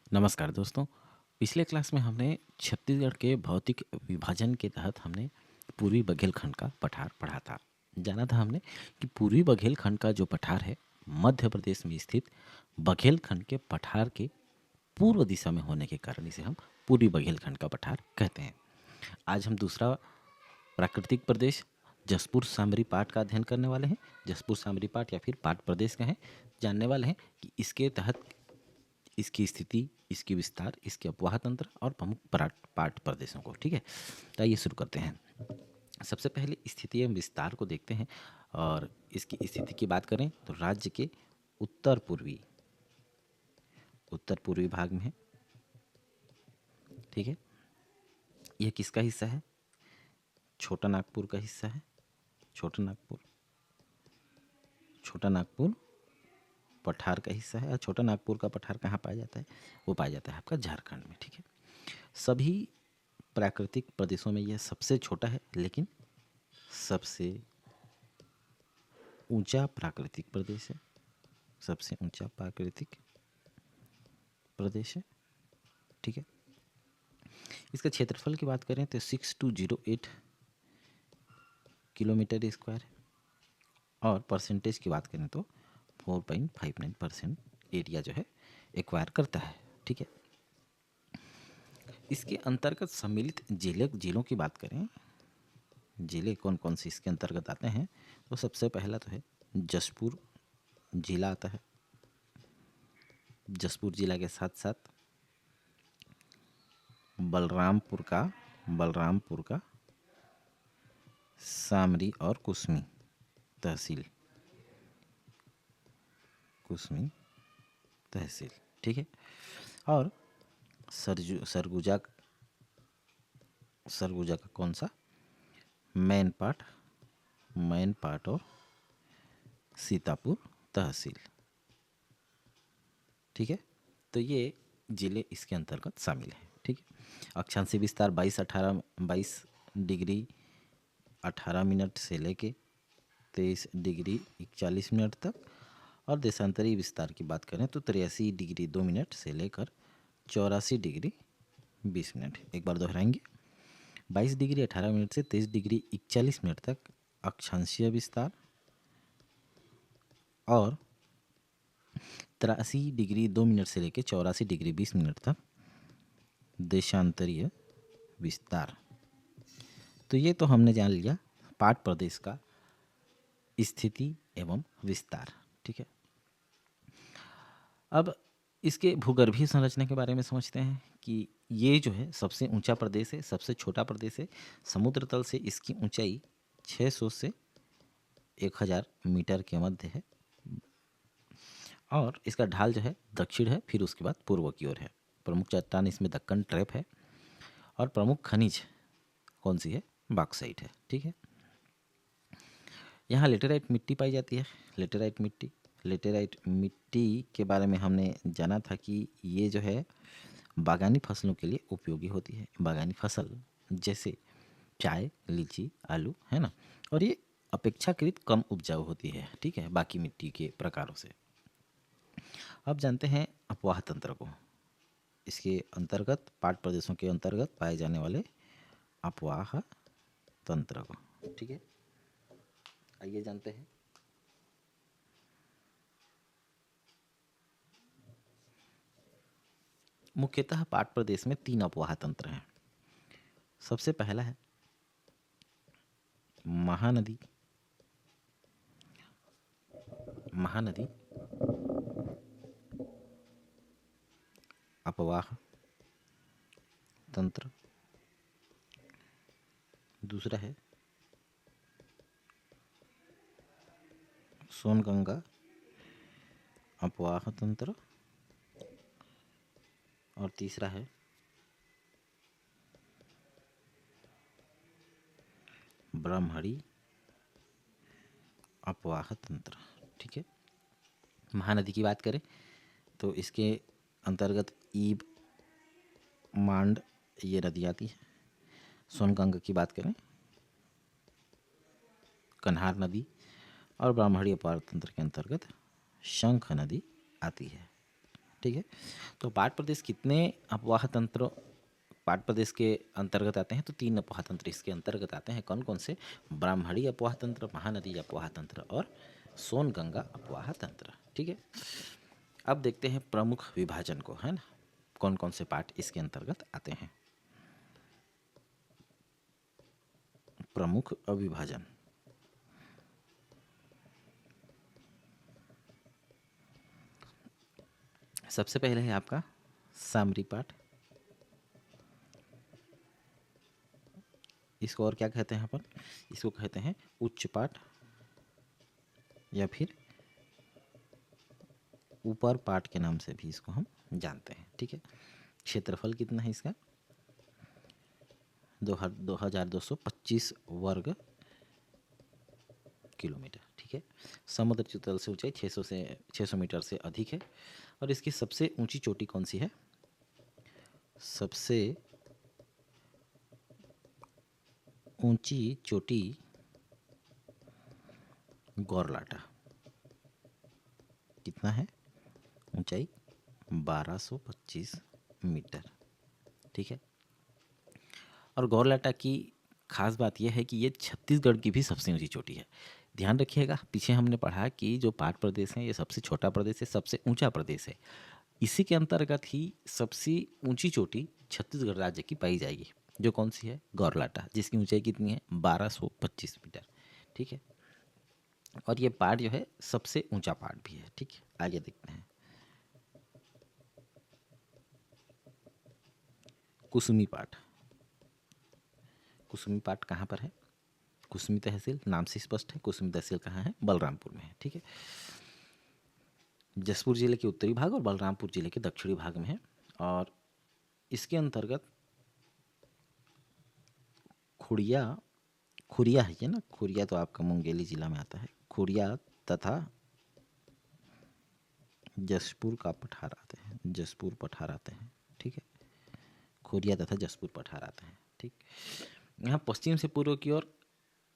नमस्कार दोस्तों। पिछले क्लास में हमने छत्तीसगढ़ के भौतिक विभाजन के तहत हमने पूर्वी बघेलखंड का पठार पढ़ा था। जाना था हमने कि पूर्वी बघेलखंड का जो पठार है मध्य प्रदेश में स्थित बघेलखंड के पठार के पूर्व दिशा में होने के कारण इसे हम पूर्वी बघेलखंड का पठार कहते हैं। आज हम दूसरा प्राकृतिक प्रदेश जसपुर सामरी पाट का अध्ययन करने वाले हैं। जसपुर सामरी पाट या फिर पाट प्रदेश का है, जानने वाले हैं कि इसके तहत इसकी स्थिति, इसकी विस्तार, इसके अपवाह तंत्र और प्रमुख पाट प्रदेशों को। ठीक है, तो आइए शुरू करते हैं। सबसे पहले स्थिति एवं विस्तार को देखते हैं। और इसकी स्थिति की बात करें तो राज्य के उत्तर पूर्वी भाग में है। ठीक है, यह किसका हिस्सा है? छोटा नागपुर का हिस्सा है। छोटा नागपुर पठार का हिस्सा है। और छोटा नागपुर का पठार कहाँ पाया जाता है? वो पाया जाता है आपका झारखंड में। ठीक है, सभी प्राकृतिक प्रदेशों में यह सबसे छोटा है, लेकिन सबसे ऊंचा प्राकृतिक प्रदेश है। सबसे ऊंचा प्राकृतिक प्रदेश है। ठीक है, इसका क्षेत्रफल की बात करें तो 6208 किलोमीटर स्क्वायर है। और परसेंटेज की बात करें तो 4.59% एरिया जो है एक्वायर करता है। ठीक है, इसके अंतर्गत सम्मिलित जिलों की बात करें, जिले कौन कौन से इसके अंतर्गत आते हैं, तो सबसे पहला तो है जसपुर जिला आता है। जसपुर जिला के साथ साथ बलरामपुर का सामरी और कुसमी तहसील। ठीक है, और सरगुजा का कौन सा मेन पार्ट और सीतापुर तहसील। ठीक है, तो ये जिले इसके अंतर्गत शामिल हैं। ठीक है, अक्षांशीय विस्तार 22 डिग्री 18 मिनट से लेके 23 डिग्री 41 मिनट तक। और देशांतरी विस्तार की बात करें तो 83 डिग्री 2 मिनट से लेकर 84 डिग्री 20 मिनट। एक बार दोहराएंगे, 22 डिग्री 18 मिनट से 23 डिग्री 41 मिनट तक अक्षांशीय विस्तार, और 83 डिग्री 2 मिनट से लेकर 84 डिग्री 20 मिनट तक देशांतरीय विस्तार। तो ये तो हमने जान लिया पाट प्रदेश का स्थिति एवं विस्तार। ठीक है, अब इसके भूगर्भीय संरचना के बारे में समझते हैं कि ये जो है सबसे ऊंचा प्रदेश है, सबसे छोटा प्रदेश है। समुद्र तल से इसकी ऊंचाई 600 से 1000 मीटर के मध्य है। और इसका ढाल जो है दक्षिण है, फिर उसके बाद पूर्व की ओर है। प्रमुख चट्टान इसमें दक्कन ट्रैप है। और प्रमुख खनिज कौन सी है? बॉक्साइट है। ठीक है, यहाँ लेटेराइट मिट्टी पाई जाती है। लेटेराइट मिट्टी के बारे में हमने जाना था कि ये जो है बागानी फसलों के लिए उपयोगी होती है। बागानी फसल जैसे चाय, लीची, आलू, है ना। और ये अपेक्षाकृत कम उपजाऊ होती है। ठीक है, बाकी मिट्टी के प्रकारों से। अब जानते हैं अपवाह तंत्र को। इसके अंतर्गत पाट प्रदेशों के अंतर्गत पाए जाने वाले अपवाह तंत्र को। ठीक है, आइए जानते हैं। मुख्यतः पाट प्रदेश में 3 अपवाह तंत्र हैं। सबसे पहला है महानदी अपवाह तंत्र। दूसरा है सोनगंगा अपवाह तंत्र। और तीसरा है ब्रह्मणी अपवाह तंत्र। ठीक है, महानदी की बात करें तो इसके अंतर्गत ईब, मांड ये नदी आती है। सोनगंगा की बात करें कन्हार नदी। और ब्राह्मणी अपवाह तंत्र के अंतर्गत शंख नदी आती है। ठीक है। तो पाट प्रदेश कितने अपवाह तंत्र पाट प्रदेश के अंतर्गत आते हैं? तो 3 अपवाह तंत्र इसके अंतर्गत आते हैं। कौन कौन से? ब्राह्मणी अपवाह तंत्र, महानदी अपवाह तंत्र और सोनगंगा अपवाह तंत्र। ठीक है। अब देखते हैं प्रमुख विभाजन को, है ना, कौन कौन से पाठ इसके अंतर्गत आते हैं। प्रमुख अविभाजन, सबसे पहले है आपका सामरी पाठ। इसको और क्या कहते हैं अपन? इसको कहते हैं उच्च पाठ या फिर ऊपर पाठ के नाम से भी इसको हम जानते हैं। ठीक है। क्षेत्रफल कितना है इसका? 2225 वर्ग किलोमीटर। ठीक है। समुद्र तल से ऊंचाई 600 मीटर से अधिक है। और इसकी सबसे ऊंची चोटी कौन सी है? सबसे ऊंची चोटी गौरलाटा। कितना है ऊंचाई? 1225 मीटर। ठीक है। और गौरलाटा की खास बात यह है कि ये छत्तीसगढ़ की भी सबसे ऊंची चोटी है। ध्यान रखिएगा, पीछे हमने पढ़ा कि जो पाट प्रदेश है ये सबसे छोटा प्रदेश है, सबसे ऊंचा प्रदेश है। इसी के अंतर्गत ही सबसे ऊंची चोटी छत्तीसगढ़ राज्य की पाई जाएगी, जो कौन सी है? गौरलाटा, जिसकी ऊंचाई कितनी है? 1225 मीटर। ठीक है। और ये पाट जो है सबसे ऊंचा पाट भी है। ठीक है। आगे देखते हैं कुसुमी पाट। कुसुमी पाट कहाँ पर है? कुसुमी तहसील, नाम से स्पष्ट है। कुसुमी तहसील कहाँ है? बलरामपुर में है। ठीक है। जसपुर जिले के उत्तरी भाग और बलरामपुर जिले के दक्षिणी भाग में है। और इसके अंतर्गत खुड़िया खुरिया है ये ना, खुरिया तो आपका मुंगेली जिला में आता है। खुरिया तथा जसपुर का पठार आते हैं, जसपुर पठार आते हैं। ठीक है। खुरिया तथा जसपुर पठार आते हैं। ठीक। यहाँ पश्चिम से पूर्व की ओर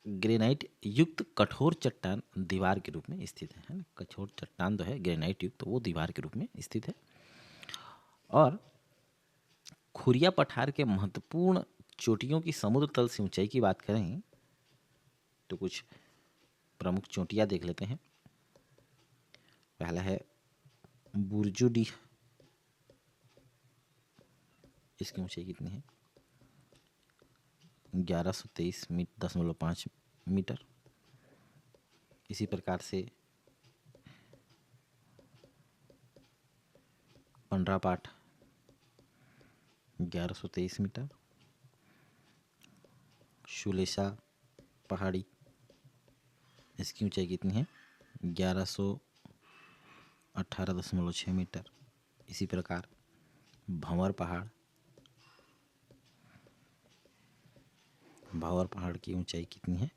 ग्रेनाइट युक्त कठोर चट्टान दीवार के रूप में स्थित है ना। कठोर चट्टान जो है ग्रेनाइट युक्त, वो दीवार के रूप में स्थित है। और खुरिया पठार के महत्वपूर्ण चोटियों की समुद्र तल से ऊंचाई की बात करें तो कुछ प्रमुख चोटियां देख लेते हैं। पहला है बुर्जुडी। इसकी ऊंचाई कितनी है? 1123.5 मीटर। इसी प्रकार से पंडरा पाठ 1123 मीटर। शुलेशा पहाड़ी, इसकी ऊंचाई कितनी है? 1118.6 मीटर। इसी प्रकार भंवर पहाड़, भावर पहाड़ की ऊंचाई कितनी है?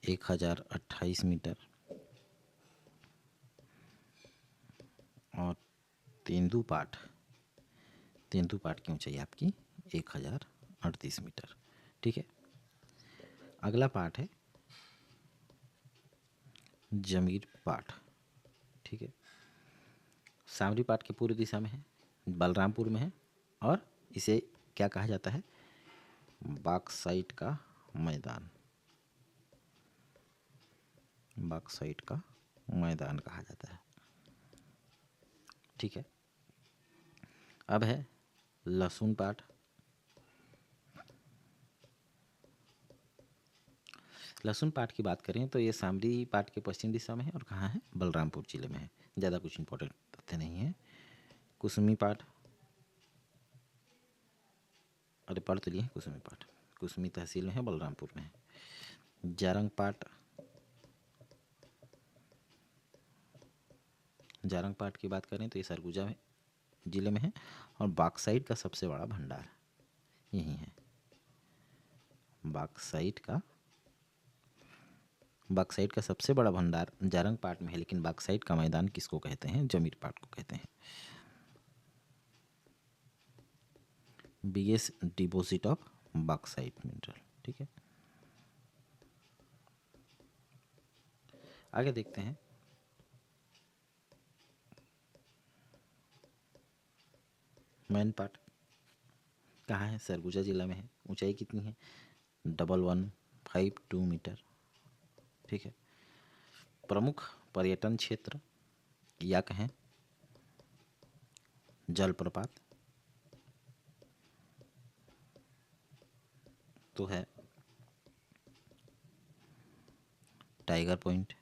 1028 मीटर। और तेंदुपाठ, तेंदुपाठ की ऊंचाई आपकी 1038 मीटर। ठीक है। अगला पाठ है जमीर पाठ। ठीक है। सामरी पाठ के पूर्व दिशा में है, बलरामपुर में है। और इसे क्या कहा जाता है? बॉक्साइट का मैदान, बॉक्साइट का मैदान कहा जाता है। ठीक है। अब है लहसुन पाठ। लहसुन पाठ की बात करें तो ये सामरी पाठ के पश्चिम दिशा में है और कहाँ है? बलरामपुर जिले में है। ज़्यादा कुछ इंपॉर्टेंट तथ्य नहीं है। कुसुमी पाठ, अरे पढ़ तो लिए कुसुमी पाठ, कुसुमी तहसील में है, बलरामपुर में है। जारंग पाठ, जारंग पाठ की बात करें तो ये सरगुजा में जिले में है। और बॉक्साइट का सबसे बड़ा भंडार यही है। बॉक्साइट का सबसे बड़ा भंडार जारंग पाट में है। लेकिन बॉक्साइट का मैदान किसको कहते हैं? जमीर पाट को कहते हैं। Biggest deposit of bauxite mineral. ठीक है। आगे देखते हैं मेन पार्ट कहाँ है? सरगुजा जिला में है। ऊंचाई कितनी है? 1152 मीटर। ठीक है। प्रमुख पर्यटन क्षेत्र या कहें जलप्रपात तो है tiger point,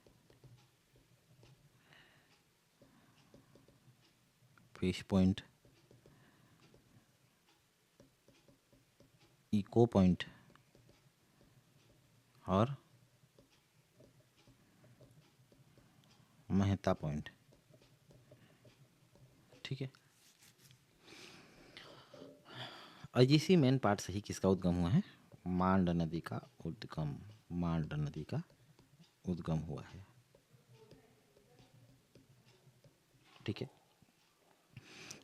fish point, echo point और मेहता पॉइंट। ठीक है। अजीसी मेन पार्ट से ही किसका उद्गम हुआ है? मांड नदी का उद्गम, मांड नदी का उद्गम हुआ है। ठीक है।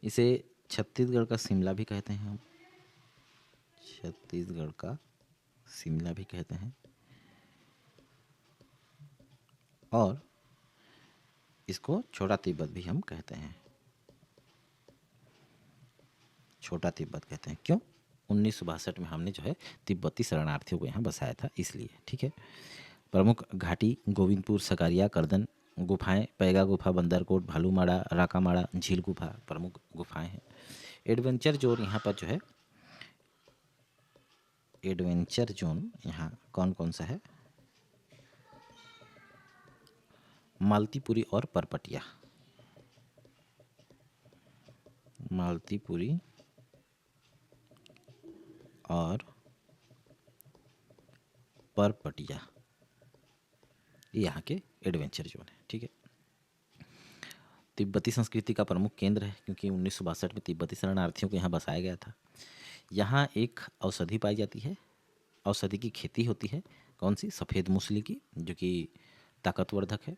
इसे छत्तीसगढ़ का शिमला भी कहते हैं हम, छत्तीसगढ़ का शिमला भी कहते हैं, और इसको छोटा तिब्बत भी हम कहते हैं, छोटा तिब्बत कहते हैं। क्यों? 1962 में हमने जो है तिब्बती शरणार्थियों को यहाँ बसाया था, इसलिए। ठीक है। प्रमुख घाटी गोविंदपुर, सकारिया, करदन गुफाएं, पैगा गुफा, बंदरकोट, भालूमाड़ा, राकामाड़ा, झील गुफा प्रमुख गुफाएं हैं। एडवेंचर जोन यहाँ पर जो है, एडवेंचर जोन यहाँ कौन कौन सा है? मालतीपुरी और परपटिया, मालतीपुरी और परपटिया, ये यहाँ के एडवेंचर जोन है। ठीक है। तिब्बती संस्कृति का प्रमुख केंद्र है, क्योंकि 1962 में तिब्बती शरणार्थियों को यहाँ बसाया गया था। यहाँ एक औषधि पाई जाती है, औषधि की खेती होती है। कौन सी? सफ़ेद मूसली की, जो कि ताकतवर्धक है।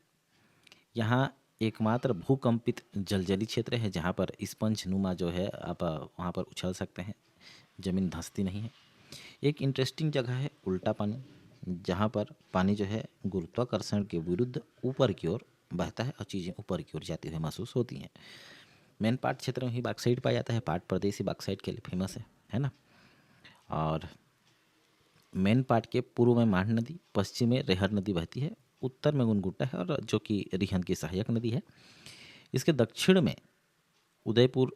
यहाँ एकमात्र भूकंपित जलजली क्षेत्र है, जहाँ पर स्पंज नुमा जो है आप वहाँ पर उछल सकते हैं, ज़मीन धंसती नहीं है। एक इंटरेस्टिंग जगह है उल्टा पानी, जहाँ पर पानी जो है गुरुत्वाकर्षण के विरुद्ध ऊपर की ओर बहता है और चीज़ें ऊपर की ओर जाती हुई महसूस होती हैं। मेन पार्ट क्षेत्र में ही बॉक्साइट पाया जाता है, पार्ट प्रदेश ही बॉक्साइट के लिए फेमस है ना। और मेन पार्ट के पूर्व में मांड नदी, पश्चिम में रेहर नदी बहती है, उत्तर में गुनगुट्टा है, और जो कि रिहंद की सहायक नदी है। इसके दक्षिण में उदयपुर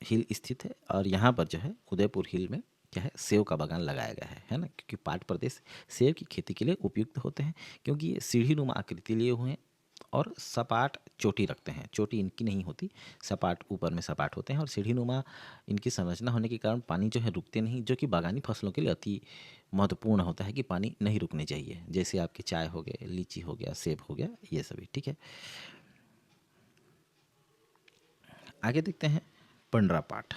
हिल स्थित है, और यहाँ पर जो है उदयपुर हिल में क्या है? सेब का बागान लगाया गया है ना, क्योंकि पाट प्रदेश सेब की खेती के लिए उपयुक्त होते हैं, क्योंकि ये सीढ़ी नुमा आकृति लिए हुए हैं और सपाट चोटी रखते हैं। चोटी इनकी नहीं होती, सपाट ऊपर में सपाट होते हैं, और सीढ़ी नुमा इनकी संरचना होने के कारण पानी जो है रुकते नहीं, जो कि बागानी फसलों के लिए अति महत्वपूर्ण होता है कि पानी नहीं रुकने चाहिए। जैसे आपके चाय हो गए, लीची हो गया, सेब हो गया, ये सभी। ठीक है। आगे देखते हैं पंडरा पाठ।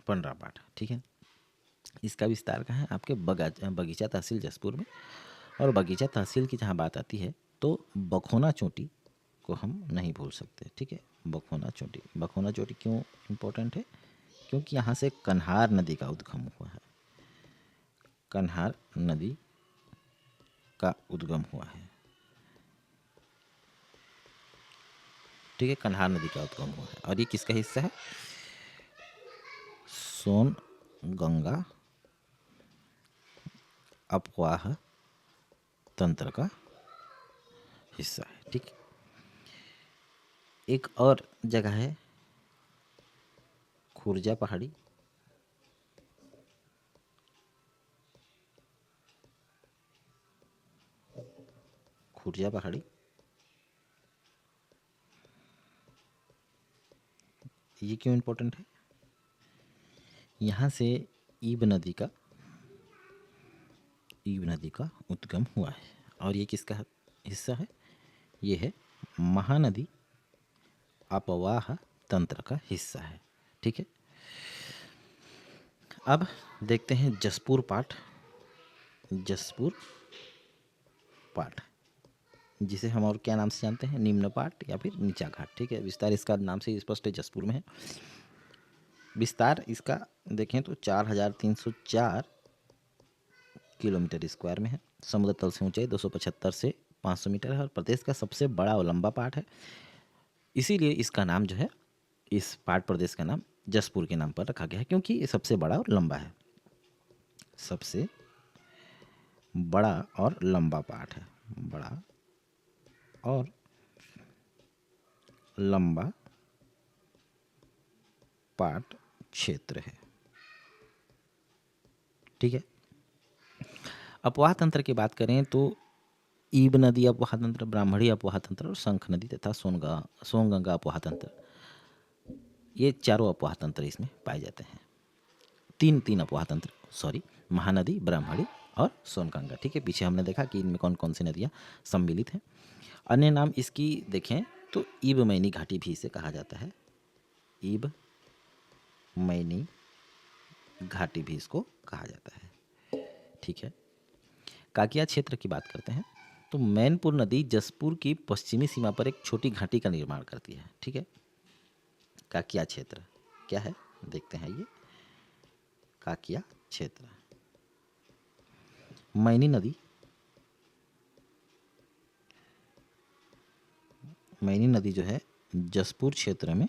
पंडरा पाठ, ठीक है। इसका विस्तार कहाँ है? आपके बगीचा तहसील जसपुर में। और बगीचा तहसील की जहाँ बात आती है तो बखोना चोटी को हम नहीं भूल सकते। ठीक है। बखोना चोटी, बखोना चोटी क्यों इम्पोर्टेंट है? क्योंकि यहाँ से कन्हार नदी का उद्गम हुआ है, कन्हार नदी का उद्गम हुआ है। ठीक है। कन्हार नदी का उद्गम हुआ है, और ये किसका हिस्सा है? सोन गंगा अपवाह तंत्र का हिस्सा है। ठीक है। एक और जगह है खुर्जा पहाड़ी, खुर्जा पहाड़ी, ये क्यों इम्पोर्टेंट है? यहाँ से ईब नदी का, ईब नदी का उद्गम हुआ है, और ये किसका हिस्सा है? ये है महानदी अपवाह तंत्र का हिस्सा है। ठीक है। अब देखते हैं जसपुर पाठ, जसपुर पाठ, जिसे हम और क्या नाम से जानते हैं? निम्न पाठ या फिर नीचा घाट। ठीक है। विस्तार इसका नाम से स्पष्ट है, जसपुर में है। विस्तार इसका देखें तो 4304 किलोमीटर स्क्वायर में है। समुद्र तल से ऊंचाई 275 से 500 मीटर है और प्रदेश का सबसे बड़ा और लंबा पाठ है। इसीलिए इसका नाम जो है, इस पाठ प्रदेश का नाम जसपुर के नाम पर रखा गया है, क्योंकि ये सबसे बड़ा और लंबा है। सबसे बड़ा और लंबा पाठ है, बड़ा और लंबा पाठ क्षेत्र है। ठीक है। अपवाह तंत्र की बात करें तो ईब नदी अपवाह तंत्र, ब्राह्मणी अपवाह तंत्र और शंख नदी तथा सोनगंगा अपवाह तंत्र, ये चारों अपवाह तंत्र इसमें पाए जाते हैं। तीन अपवाह तंत्र, सॉरी, महानदी, ब्राह्मणी और सोनगंगा। ठीक है, पीछे हमने देखा कि इनमें कौन कौन सी नदियाँ सम्मिलित हैं। अन्य नाम इसकी देखें तो ईब मैनी घाटी भी इसे कहा जाता है। ईब मैनी घाटी भी इसको कहा जाता है। ठीक है। काकिया क्षेत्र की बात करते हैं तो मैनपुर नदी जसपुर की पश्चिमी सीमा पर एक छोटी घाटी का निर्माण करती है। ठीक है। काकिया क्षेत्र क्या है, देखते हैं। ये काकिया क्षेत्र, मैनी नदी जो है जसपुर क्षेत्र में,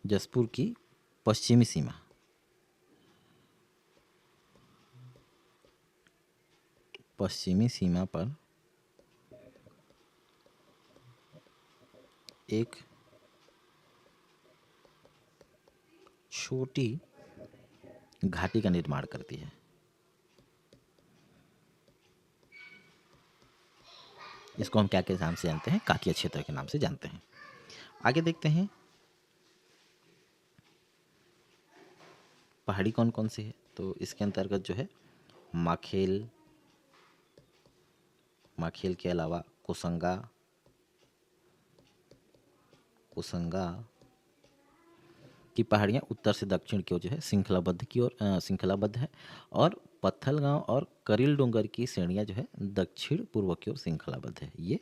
जसपुर की पश्चिमी सीमा, पर एक छोटी घाटी का निर्माण करती है। इसको हम क्या के नाम से जानते हैं, काकिया क्षेत्र के नाम से जानते हैं। आगे देखते हैं पहाड़ी कौन कौन सी है। तो इसके अंतर्गत जो है माखेल के अलावा कुसंगा की पहाड़ियाँ उत्तर से दक्षिण की ओर जो है श्रृंखलाबद्ध है, और पत्थलगांव और करील डोंगर की श्रेणियाँ जो है दक्षिण पूर्व की ओर श्रृंखलाबद्ध है। ये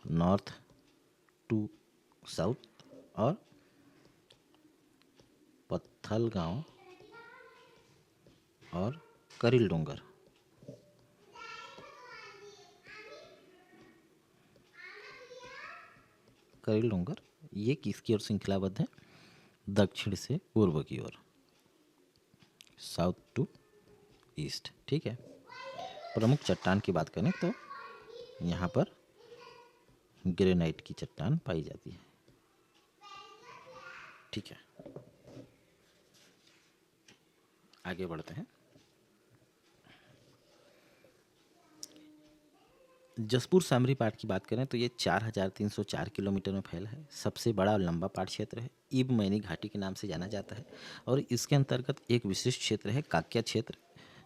नॉर्थ टू साउथ, और पत्थलगांव और करील डोंगर ये किसकी ओर श्रृंखलाबद्ध है, दक्षिण से पूर्व की ओर, साउथ टू ईस्ट। ठीक है। प्रमुख चट्टान की बात करें तो यहाँ पर ग्रेनाइट की चट्टान पाई जाती है। ठीक है, आगे बढ़ते हैं। जसपुर सामरी पाठ की बात करें तो ये 4304 किलोमीटर में फैला है, सबसे बड़ा और लंबा पाठ क्षेत्र है, ईब मैनी घाटी के नाम से जाना जाता है, और इसके अंतर्गत एक विशिष्ट क्षेत्र है काकिया क्षेत्र,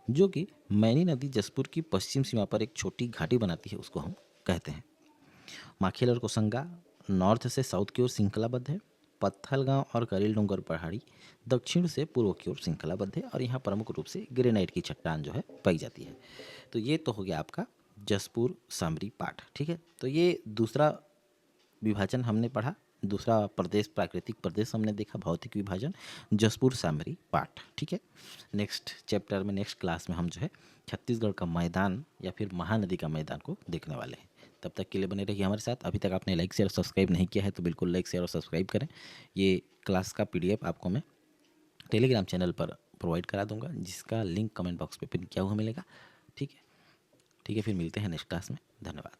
जो कि मैनी नदी जसपुर की पश्चिम सीमा पर एक छोटी घाटी बनाती है, उसको हम कहते हैं। माखेल और कोसंगा नॉर्थ से साउथ की ओर श्रृंखलाबद्ध है, पत्थलगांव और करील डोंगर पहाड़ी दक्षिण से पूर्व की ओर श्रृंखलाबद्ध है, और यहाँ प्रमुख रूप से ग्रेनाइट की चट्टान जो है पाई जाती है। तो ये तो हो गया आपका जसपुर सामरी पाठ। ठीक है। तो ये दूसरा विभाजन हमने पढ़ा, दूसरा प्रदेश, प्राकृतिक प्रदेश हमने देखा, भौतिक विभाजन, जसपुर सामरी पाठ। ठीक है। नेक्स्ट चैप्टर में, नेक्स्ट क्लास में हम जो है छत्तीसगढ़ का मैदान या फिर महानदी का मैदान को देखने वाले हैं। तब तक के लिए बने रहिए हमारे साथ। अभी तक आपने लाइक शेयर सब्सक्राइब नहीं किया है तो बिल्कुल लाइक शेयर और सब्सक्राइब करें। ये क्लास का PDF आपको मैं टेलीग्राम चैनल पर प्रोवाइड करा दूंगा, जिसका लिंक कमेंट बॉक्स पे पिन किया हुआ मिलेगा। ठीक है। ठीक है, फिर मिलते हैं नेक्स्ट क्लास में। धन्यवाद।